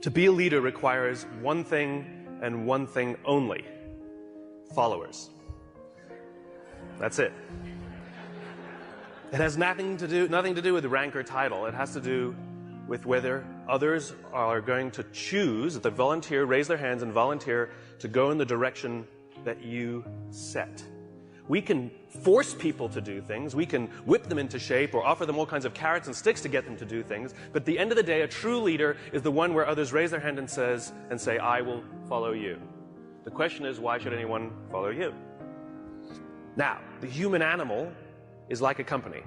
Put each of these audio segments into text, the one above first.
To be a leader requires one thing and one thing only: followers. That's it. It has nothing to do with rank or title. It has to do with whether others are going to choose, if they volunteer, raise their hands and volunteer to go in the direction that you set. We can force people to do things, we can whip them into shape or offer them all kinds of carrots and sticks to get them to do things, but at the end of the day, a true leader is the one where others raise their hand and say, I will follow you. The question is, why should anyone follow you? Now, the human animal is like a company.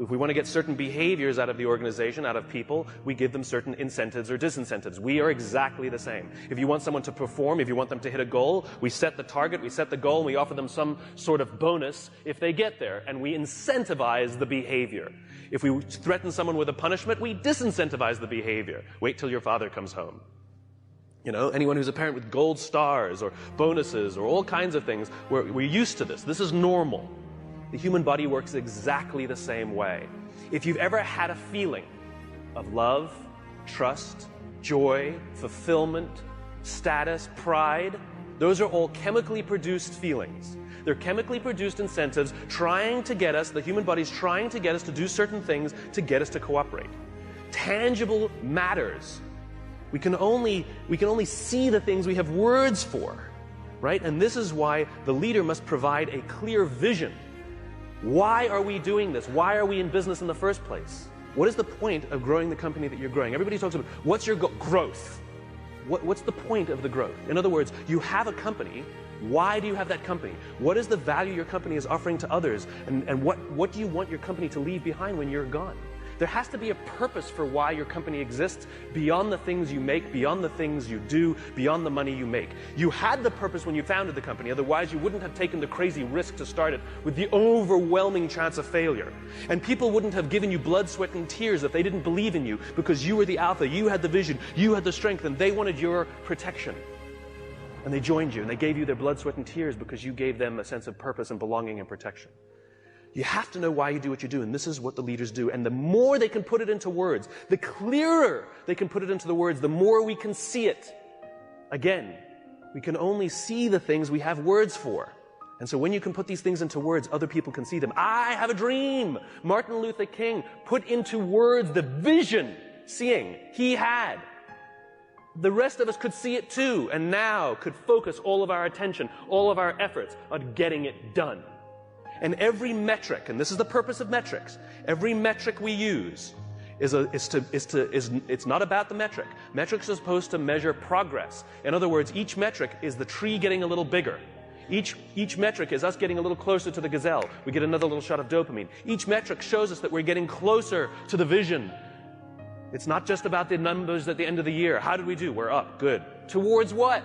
If we want to get certain behaviors out of the organization, out of people, we give them certain incentives or disincentives. We are exactly the same. If you want someone to perform, if you want them to hit a goal, we set the target, we set the goal, and we offer them some sort of bonus if they get there, and we incentivize the behavior. If we threaten someone with a punishment, we disincentivize the behavior. Wait till your father comes home. You know, anyone who's a parent with gold stars or bonuses or all kinds of things, we're used to this. This is normal. The human body works exactly the same way. If you've ever had a feeling of love, trust, joy, fulfillment, status, pride, those are all chemically produced feelings. They're chemically produced incentives trying to get us, the human body's trying to get us to do certain things to get us to cooperate. Tangible matters. We can only see the things we have words for, right? And this is why the leader must provide a clear vision. Why are we doing this? Why are we in business in the first place? What is the point of growing the company that you're growing? Everybody talks about, what's your growth? What's the point of the growth? In other words, you have a company. Why do you have that company? What is the value your company is offering to others? And what do you want your company to leave behind when you're gone? There has to be a purpose for why your company exists beyond the things you make, beyond the things you do, beyond the money you make. You had the purpose when you founded the company, otherwise you wouldn't have taken the crazy risk to start it with the overwhelming chance of failure. And people wouldn't have given you blood, sweat, and tears if they didn't believe in you, because you were the alpha, you had the vision, you had the strength, and they wanted your protection. And they joined you, and they gave you their blood, sweat, and tears because you gave them a sense of purpose and belonging and protection. You have to know why you do what you do, and this is what the leaders do. And the more they can put it into words, the clearer they can put it into the words, the more we can see it. Again, we can only see the things we have words for. And so when you can put these things into words, other people can see them. I have a dream. Martin Luther King put into words the vision, seeing, he had. The rest of us could see it too, and now could focus all of our attention, all of our efforts on getting it done. And every metric, and this is the purpose of metrics, every metric we use it's not about the metric. Metrics are supposed to measure progress. In other words, each metric is the tree getting a little bigger. Each metric is us getting a little closer to the gazelle. We get another little shot of dopamine. Each metric shows us that we're getting closer to the vision. It's not just about the numbers at the end of the year. How did we do? We're up. Good. Towards what?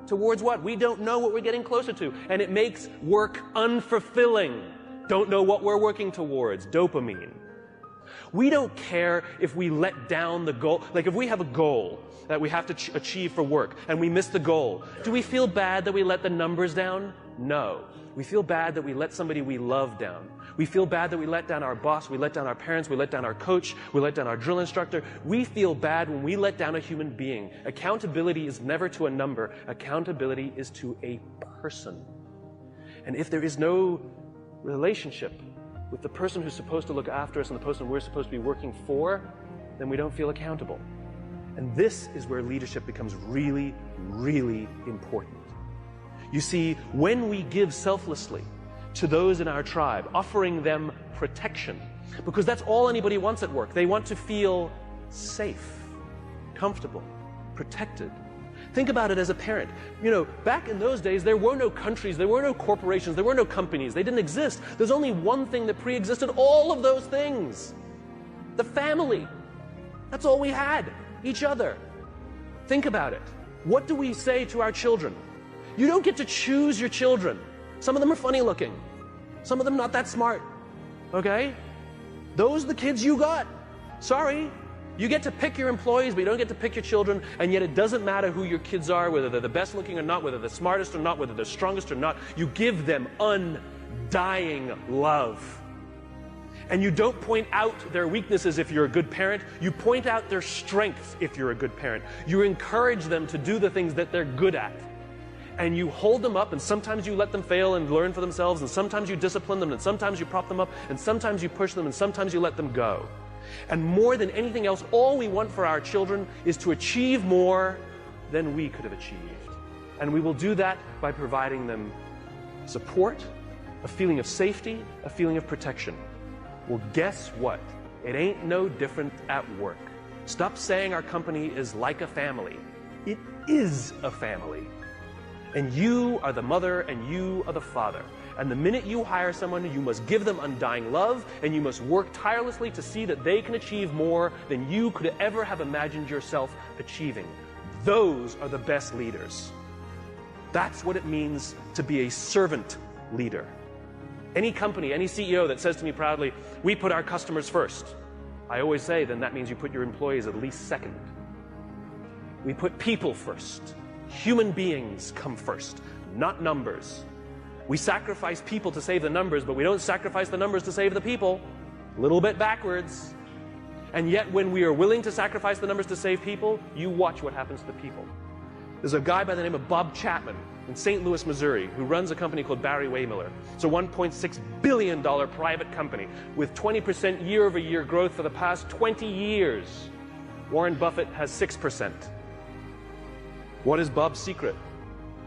Towards what? We don't know what we're getting closer to. And it makes work unfulfilling. Don't know what we're working towards. Dopamine. We don't care if we let down the goal. Like if we have a goal that we have to achieve for work and we miss the goal, do we feel bad that we let the numbers down? No. We feel bad that we let somebody we love down. We feel bad that we let down our boss, we let down our parents, we let down our coach, we let down our drill instructor. We feel bad when we let down a human being. Accountability is never to a number. Accountability is to a person. And if there is no relationship with the person who's supposed to look after us and the person we're supposed to be working for, then we don't feel accountable. And this is where leadership becomes really, really important. You see, when we give selflessly to those in our tribe, offering them protection, because that's all anybody wants at work. They want to feel safe, comfortable, protected. Think about it as a parent. You know, back in those days, there were no countries, there were no corporations, there were no companies. They didn't exist. There's only one thing that pre-existed all of those things. The family. That's all we had. Each other. Think about it. What do we say to our children? You don't get to choose your children. Some of them are funny looking. Some of them not that smart. Okay? Those are the kids you got. Sorry. You get to pick your employees, but you don't get to pick your children, and yet it doesn't matter who your kids are, whether they're the best looking or not, whether they're the smartest or not, whether they're strongest or not. You give them undying love. And you don't point out their weaknesses if you're a good parent. You point out their strengths if you're a good parent. You encourage them to do the things that they're good at. And you hold them up, and sometimes you let them fail and learn for themselves, and sometimes you discipline them, and sometimes you prop them up, and sometimes you push them, and sometimes you let them go. And more than anything else, all we want for our children is to achieve more than we could have achieved. And we will do that by providing them support, a feeling of safety, a feeling of protection. Well, guess what? It ain't no different at work. Stop saying our company is like a family. It is a family. And you are the mother and you are the father. And the minute you hire someone, you must give them undying love, and you must work tirelessly to see that they can achieve more than you could ever have imagined yourself achieving. Those are the best leaders. That's what it means to be a servant leader. Any company, any CEO that says to me proudly, "We put our customers first," I always say, then that means you put your employees at least second. We put people first. Human beings come first, not numbers. We sacrifice people to save the numbers, but we don't sacrifice the numbers to save the people. A little bit backwards. And yet when we are willing to sacrifice the numbers to save people, you watch what happens to the people. There's a guy by the name of Bob Chapman in St. Louis, Missouri, who runs a company called Barry Waymiller. It's a $1.6 billion private company with 20% year-over-year growth for the past 20 years. Warren Buffett has 6%. What is Bob's secret?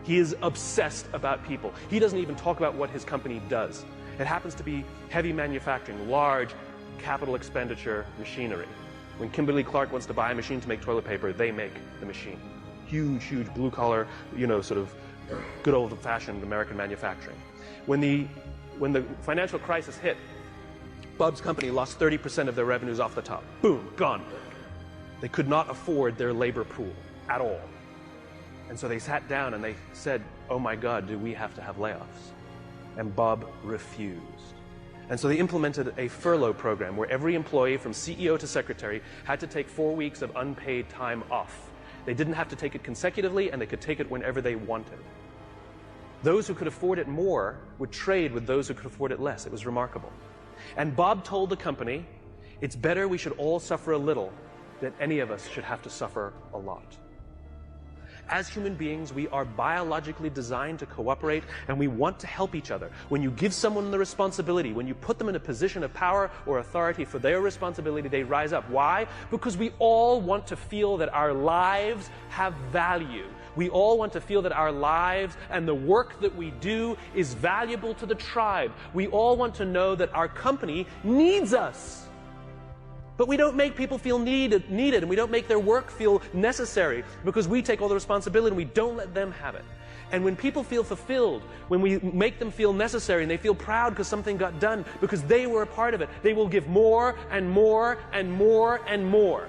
He is obsessed about people. He doesn't even talk about what his company does. It happens to be heavy manufacturing, large capital expenditure machinery. When Kimberly-Clark wants to buy a machine to make toilet paper, they make the machine. Huge, huge blue-collar, sort of good old-fashioned American manufacturing. When the financial crisis hit, Bob's company lost 30% of their revenues off the top. Boom, gone. They could not afford their labor pool at all. And so they sat down and they said, "Oh my God, do we have to have layoffs?" And Bob refused. And so they implemented a furlough program where every employee from CEO to secretary had to take 4 weeks of unpaid time off. They didn't have to take it consecutively, and they could take it whenever they wanted. Those who could afford it more would trade with those who could afford it less. It was remarkable. And Bob told the company, "It's better we should all suffer a little than any of us should have to suffer a lot." As human beings, we are biologically designed to cooperate, and we want to help each other. When you give someone the responsibility, when you put them in a position of power or authority for their responsibility, they rise up. Why? Because we all want to feel that our lives have value. We all want to feel that our lives and the work that we do is valuable to the tribe. We all want to know that our company needs us. But we don't make people feel needed, and we don't make their work feel necessary because we take all the responsibility and we don't let them have it. And when people feel fulfilled, when we make them feel necessary and they feel proud because something got done, because they were a part of it, they will give more and more and more and more.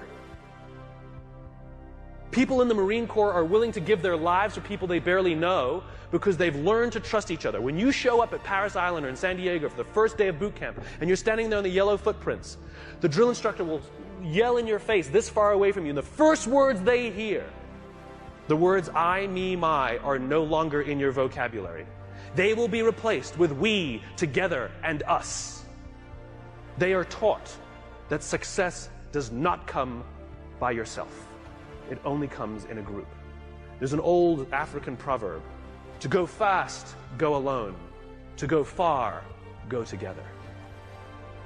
People in the Marine Corps are willing to give their lives for people they barely know because they've learned to trust each other. When you show up at Paris Island or in San Diego for the first day of boot camp and you're standing there in the yellow footprints, the drill instructor will yell in your face this far away from you, and the first words they hear, the words I, me, my, are no longer in your vocabulary. They will be replaced with we, together, and us. They are taught that success does not come by yourself. It only comes in a group. There's an old African proverb: to go fast, go alone. To go far, go together.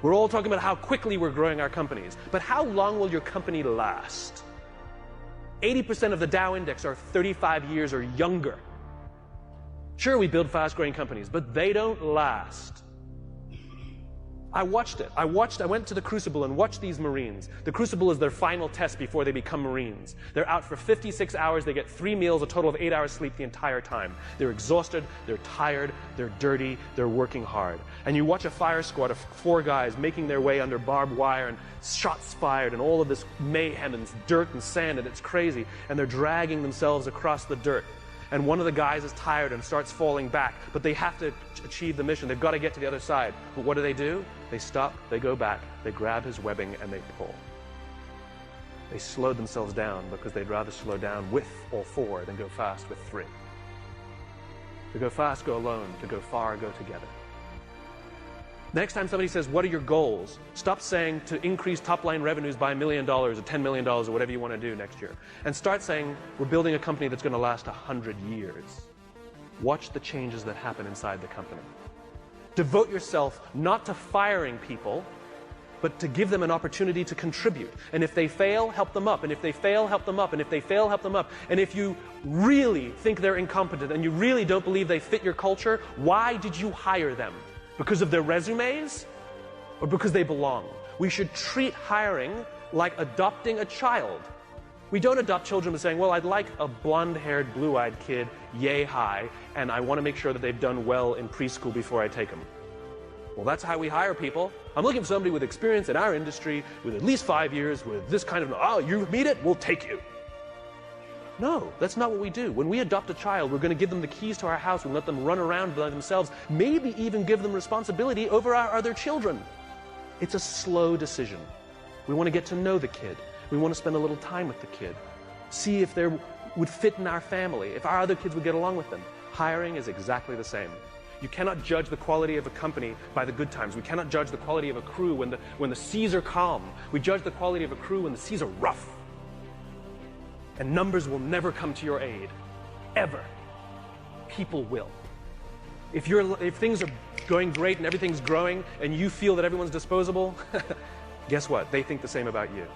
We're all talking about how quickly we're growing our companies, but how long will your company last? 80% of the Dow Index are 35 years or younger. Sure, we build fast-growing companies, but they don't last. I watched it. I went to the Crucible and watched these Marines. The Crucible is their final test before they become Marines. They're out for 56 hours. They get 3 meals, a total of 8 hours sleep the entire time. They're exhausted, they're tired, they're dirty, they're working hard. And you watch a fire squad of 4 guys making their way under barbed wire and shots fired and all of this mayhem and dirt and sand, and it's crazy. And they're dragging themselves across the dirt. And one of the guys is tired and starts falling back, but they have to achieve the mission. They've got to get to the other side. But what do? They stop, they go back, they grab his webbing, and they pull. They slowed themselves down because they'd rather slow down with all 4 than go fast with 3. To go fast, go alone. To go far, go together. Next time somebody says, what are your goals? Stop saying to increase top-line revenues by $1 million or $10 million or whatever you want to do next year. And start saying, we're building a company that's going to last 100 years. Watch the changes that happen inside the company. Devote yourself not to firing people, but to give them an opportunity to contribute. And if they fail, help them up. And if they fail, help them up. And if they fail, help them up. And if you really think they're incompetent and you really don't believe they fit your culture, why did you hire them? Because of their resumes or because they belong? We should treat hiring like adopting a child. We don't adopt children by saying, well, I'd like a blonde-haired, blue-eyed kid, yay high, and I want to make sure that they've done well in preschool before I take them. Well, that's how we hire people. I'm looking for somebody with experience in our industry, with at least 5 years, with this kind of, oh, you meet it, we'll take you. No, that's not what we do. When we adopt a child, we're going to give them the keys to our house and let them run around by themselves, maybe even give them responsibility over our other children. It's a slow decision. We want to get to know the kid. We want to spend a little time with the kid. See if they would fit in our family, if our other kids would get along with them. Hiring is exactly the same. You cannot judge the quality of a company by the good times. We cannot judge the quality of a crew when the seas are calm. We judge the quality of a crew when the seas are rough. And numbers will never come to your aid. Ever. People will. If things are going great and everything's growing and you feel that everyone's disposable, guess what? They think the same about you.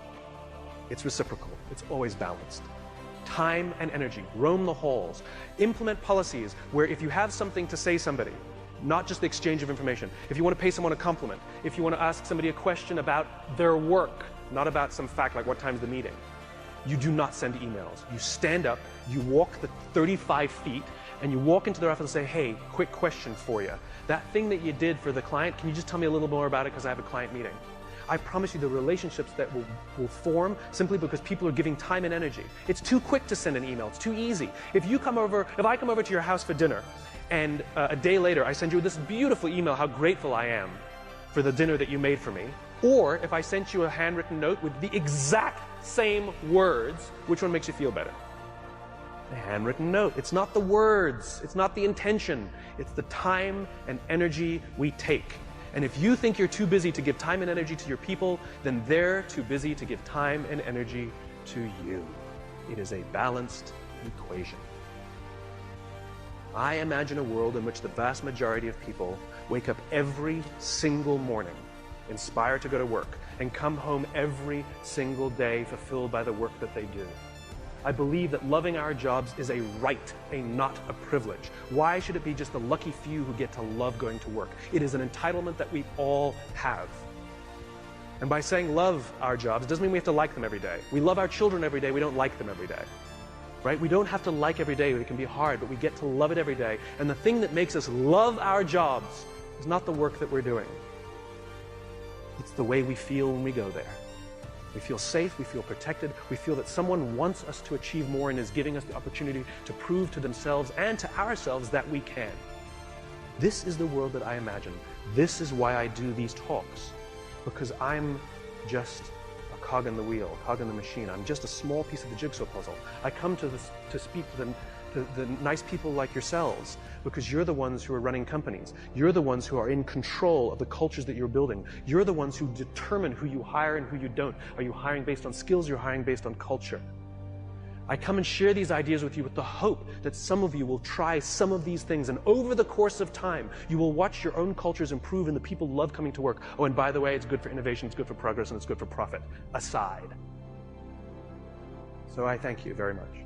It's reciprocal. It's always balanced. Time and energy. Roam the halls. Implement policies where if you have something to say somebody, not just the exchange of information, if you want to pay someone a compliment, if you want to ask somebody a question about their work, not about some fact like what time's the meeting, you do not send emails. You stand up, you walk the 35 feet, and you walk into their office and say, hey, quick question for you. That thing that you did for the client, can you just tell me a little more about it because I have a client meeting? I promise you the relationships that will form simply because people are giving time and energy. It's too quick to send an email. It's too easy. If I come over to your house for dinner, and a day later I send you this beautiful email how grateful I am for the dinner that you made for me, or if I sent you a handwritten note with the exact same words, which one makes you feel better? The handwritten note. It's not the words. It's not the intention. It's the time and energy we take. And if you think you're too busy to give time and energy to your people, then they're too busy to give time and energy to you. It is a balanced equation. I imagine a world in which the vast majority of people wake up every single morning inspired to go to work and come home every single day fulfilled by the work that they do. I believe that loving our jobs is a right, not a privilege. Why should it be just the lucky few who get to love going to work? It is an entitlement that we all have. And by saying love our jobs, it doesn't mean we have to like them every day. We love our children every day, we don't like them every day. Right? We don't have to like every day, it can be hard, but we get to love it every day. And the thing that makes us love our jobs is not the work that we're doing. It's the way we feel when we go there. We feel safe, we feel protected, we feel that someone wants us to achieve more and is giving us the opportunity to prove to themselves and to ourselves that we can. This is the world that I imagine. This is why I do these talks. Because I'm just a cog in the wheel, a cog in the machine. I'm just a small piece of the jigsaw puzzle. I come to speak to the nice people like yourselves because you're the ones who are running companies. You're the ones who are in control of the cultures that you're building. You're the ones who determine who you hire and who you don't. Are you hiring based on skills? You're hiring based on culture. I come and share these ideas with you with the hope that some of you will try some of these things, and over the course of time, you will watch your own cultures improve and the people love coming to work. Oh, and by the way, it's good for innovation, it's good for progress, and it's good for profit. Aside. So I thank you very much.